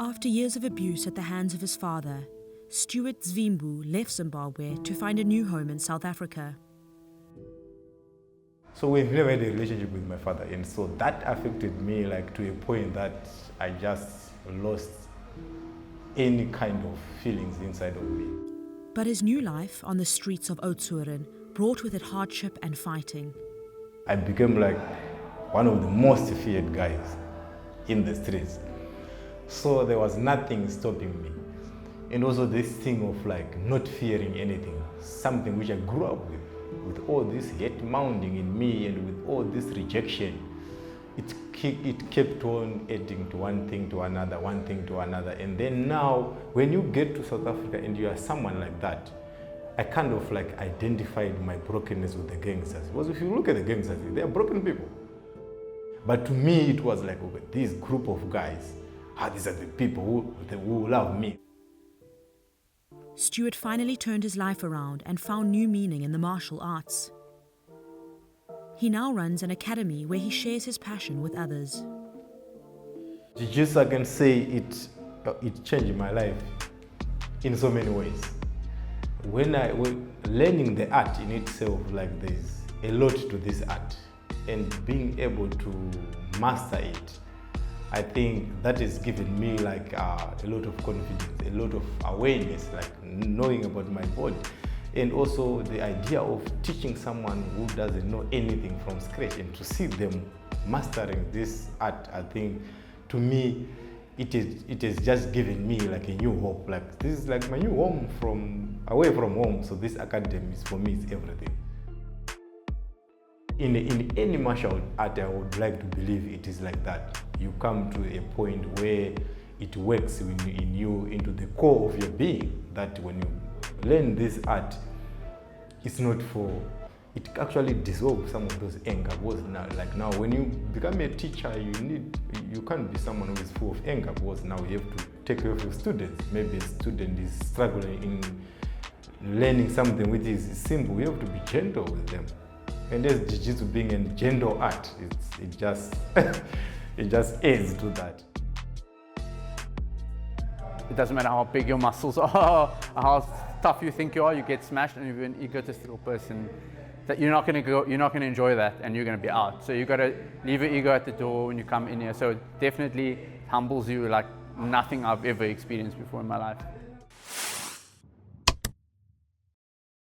After years of abuse at the hands of his father, Stewart Dzvimbu left Zimbabwe to find a new home in South Africa. So we've never had a relationship with my father, and so that affected me like to a point that I just lost any kind of feelings inside of me. But his new life on the streets of Oudtshoorn brought with it hardship and fighting. I became like one of the most feared guys in the streets. So there was nothing stopping me. And also this thing of like not fearing anything, something which I grew up with all this hate mounting in me and with all this rejection, it kept on adding to one thing to another, one thing to another. And then now, when you get to South Africa and you are someone like that, I kind of like identified my brokenness with the gangsters. Because if you look at the gangsters, they are broken people. But to me, it was like, okay, this group of guys, these are the people who love me. Stewart finally turned his life around and found new meaning in the martial arts. He now runs an academy where he shares his passion with others. Jiu-jitsu, I can say it changed my life in so many ways. When learning the art in itself, like there's a lot to this art, and being able to master it, I think that has given me like a lot of confidence, a lot of awareness, like knowing about my body. And also the idea of teaching someone who doesn't know anything from scratch and to see them mastering this art, I think to me, it has just given me like a new hope. Like this is like my new home away from home. So this academy is, for me, it's everything. In any martial art, I would like to believe it is like that. You come to a point where it works in you into the core of your being, that when you learn this art, it's not for, it actually dissolves some of those anger. Because now when you become a teacher, you can't be someone who is full of anger, because now you have to take care of your students. Maybe a student is struggling in learning something which is simple. You have to be gentle with them. And there's jiu-jitsu being a gentle art, it just it just adds to that. It doesn't matter how big your muscles are, how tough you think you are, you get smashed, and you're an egotistical person, that you're not going to enjoy that, and you're going to be out. So you got to leave your ego at the door when you come in here. So it definitely humbles you like nothing I've ever experienced before in my life.